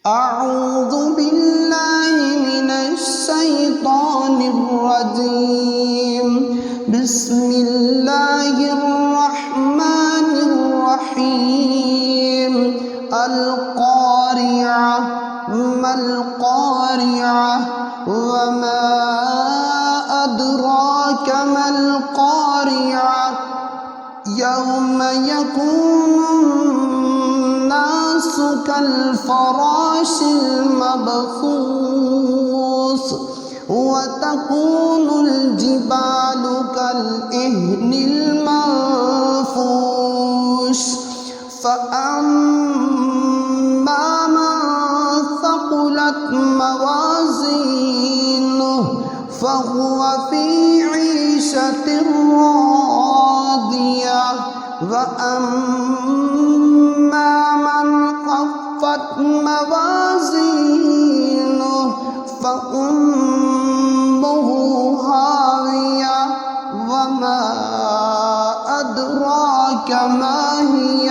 أعوذ بالله من الشيطان الرجيم. بسم الله الرحمن الرحيم. القارعة ما القارعة وما أدراك ما القارعة يوم يكون الناس كالفراش المبثوث وتكون الجبال كالعهن المنفوش فأما من ثقلت موازينه فهو في عيشة راضية وأما من خفت موازينه فأمه هاوية وما أدراك ما هي